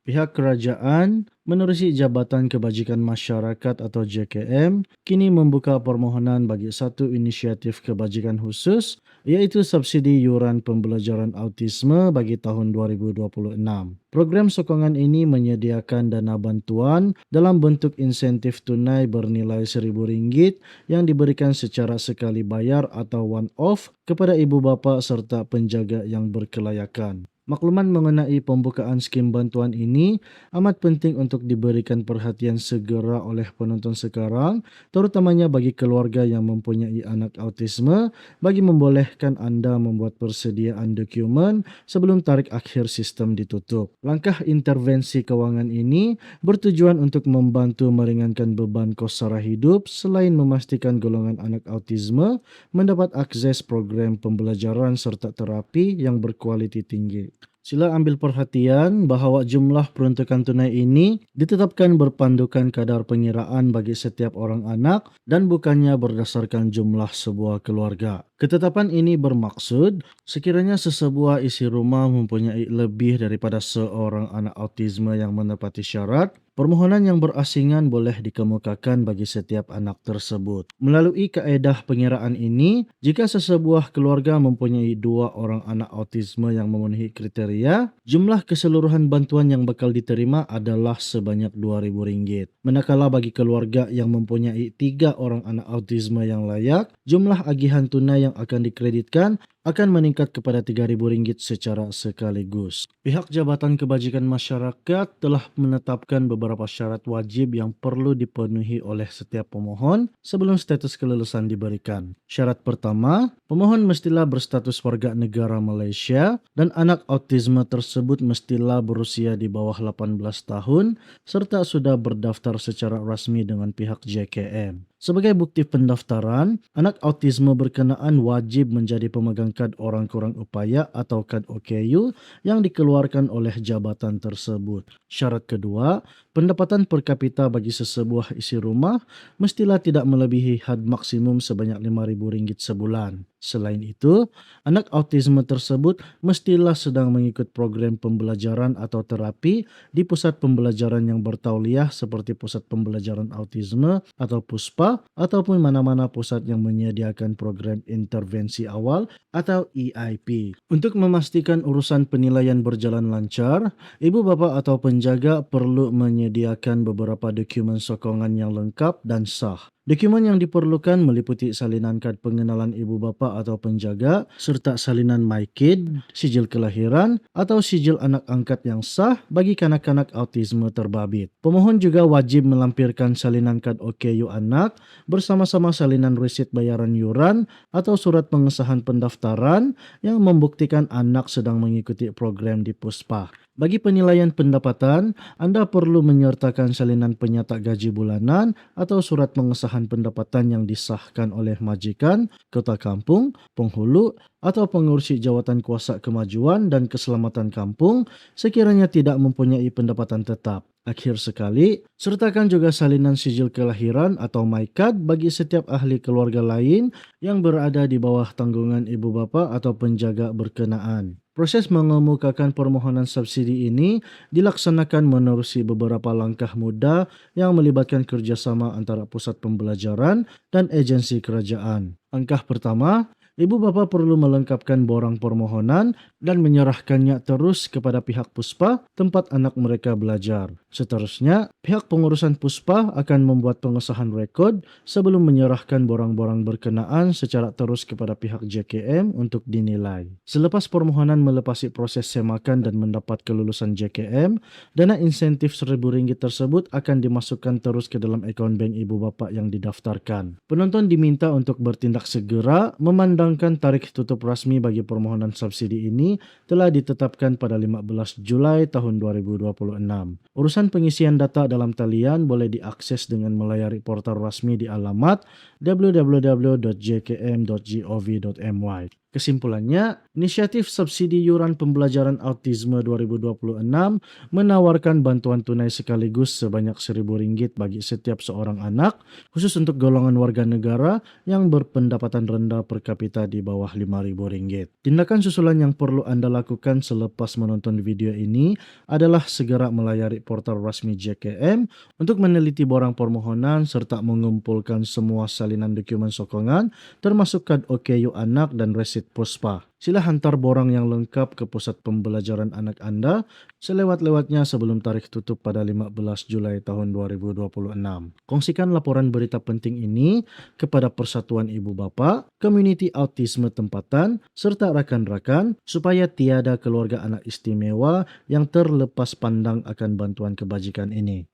Pihak kerajaan menerusi Jabatan Kebajikan Masyarakat atau JKM kini membuka permohonan bagi satu inisiatif kebajikan khusus, yaitu subsidi yuran pembelajaran autisme bagi tahun 2026. Program sokongan ini menyediakan dana bantuan dalam bentuk insentif tunai bernilai RM1.000 yang diberikan secara sekali bayar atau one-off kepada ibu bapa serta penjaga yang berkelayakan. Makluman mengenai pembukaan skim bantuan ini amat penting untuk diberikan perhatian segera oleh penonton sekarang, terutamanya bagi keluarga yang mempunyai anak autisme, bagi membolehkan anda membuat persediaan dokumen sebelum tarikh akhir sistem ditutup. Langkah intervensi kewangan ini bertujuan untuk membantu meringankan beban kos sara hidup selain memastikan golongan anak autisme mendapat akses program pembelajaran serta terapi yang berkualiti tinggi. Sila ambil perhatian bahawa jumlah peruntukan tunai ini ditetapkan berpandukan kadar pengiraan bagi setiap orang anak dan bukannya berdasarkan jumlah sebuah keluarga. Ketetapan ini bermaksud sekiranya sesebuah isi rumah mempunyai lebih daripada seorang anak autisme yang menepati syarat, permohonan yang berasingan boleh dikemukakan bagi setiap anak tersebut. Melalui kaedah pengiraan ini, jika sesebuah keluarga mempunyai 2 orang anak autisme yang memenuhi kriteria, jumlah keseluruhan bantuan yang bakal diterima adalah sebanyak RM2.000. Manakala bagi keluarga yang mempunyai 3 orang anak autisme yang layak, jumlah agihan tunai yang akan dikreditkan akan meningkat kepada RM3.000 secara sekaligus. Pihak Jabatan Kebajikan Masyarakat telah menetapkan beberapa syarat wajib yang perlu dipenuhi oleh setiap pemohon sebelum status kelulusan diberikan. Syarat pertama, pemohon mestilah berstatus warga negara Malaysia dan anak autisme tersebut mestilah berusia di bawah 18 tahun serta sudah berdaftar secara rasmi dengan pihak JKM. Sebagai bukti pendaftaran, anak autisme berkenaan wajib menjadi pemegang kad orang kurang upaya atau kad OKU yang dikeluarkan oleh jabatan tersebut. Syarat kedua, pendapatan per kapita bagi sesebuah isi rumah mestilah tidak melebihi had maksimum sebanyak RM5.000 sebulan. Selain itu, anak autisme tersebut mestilah sedang mengikut program pembelajaran atau terapi di pusat pembelajaran yang bertauliah seperti Pusat Pembelajaran Autisme atau PUSPA ataupun mana-mana pusat yang menyediakan program intervensi awal atau EIP. Untuk memastikan urusan penilaian berjalan lancar, ibu bapa atau penjaga perlu menyediakan beberapa dokumen sokongan yang lengkap dan sah. Dokumen yang diperlukan meliputi salinan kad pengenalan ibu bapa atau penjaga serta salinan MyKid, sijil kelahiran atau sijil anak angkat yang sah bagi kanak-kanak autisme terbabit. Pemohon juga wajib melampirkan salinan kad OKU anak bersama-sama salinan resit bayaran yuran atau surat pengesahan pendaftaran yang membuktikan anak sedang mengikuti program di PUSPA. Bagi penilaian pendapatan, anda perlu menyertakan salinan penyata gaji bulanan atau surat pengesahan pendapatan yang disahkan oleh majikan, kota kampung, penghulu atau pengurusi jawatan kuasa kemajuan dan keselamatan kampung sekiranya tidak mempunyai pendapatan tetap. Akhir sekali, sertakan juga salinan sijil kelahiran atau MyKad bagi setiap ahli keluarga lain yang berada di bawah tanggungan ibu bapa atau penjaga berkenaan. Proses mengemukakan permohonan subsidi ini dilaksanakan menerusi beberapa langkah mudah yang melibatkan kerjasama antara pusat pembelajaran dan agensi kerajaan. Langkah pertama, ibu bapa perlu melengkapkan borang permohonan dan menyerahkannya terus kepada pihak PUSPA tempat anak mereka belajar. Seterusnya, pihak pengurusan PUSPA akan membuat pengesahan rekod sebelum menyerahkan borang-borang berkenaan secara terus kepada pihak JKM untuk dinilai. Selepas permohonan melepasi proses semakan dan mendapat kelulusan JKM, dana insentif RM1.000 tersebut akan dimasukkan terus ke dalam akaun bank ibu bapa yang didaftarkan. Penonton diminta untuk bertindak segera memandangkan tarikh tutup rasmi bagi permohonan subsidi ini telah ditetapkan pada 15 Julai tahun 2026. Urusan pengisian data dalam talian boleh diakses dengan melayari portal rasmi di alamat www.jkm.gov.my. Kesimpulannya, inisiatif subsidi yuran pembelajaran autisme 2026 menawarkan bantuan tunai sekaligus sebanyak Rp1.000 bagi setiap seorang anak, khusus untuk golongan warga negara yang berpendapatan rendah per kapita di bawah Rp5.000. Tindakan susulan yang perlu Anda lakukan selepas menonton video ini adalah segera melayari portal resmi JKM untuk meneliti borang permohonan serta mengumpulkan semua salinan dokumen sokongan termasuk kad OKU anak dan resit Puspa. Sila hantar borang yang lengkap ke pusat pembelajaran anak Anda selewat-lewatnya sebelum tarikh tutup pada 15 Julai tahun 2026. Kongsikan laporan berita penting ini kepada Persatuan Ibu Bapa, Komuniti Autisme Tempatan, serta rakan-rakan supaya tiada keluarga anak istimewa yang terlepas pandang akan bantuan kebajikan ini.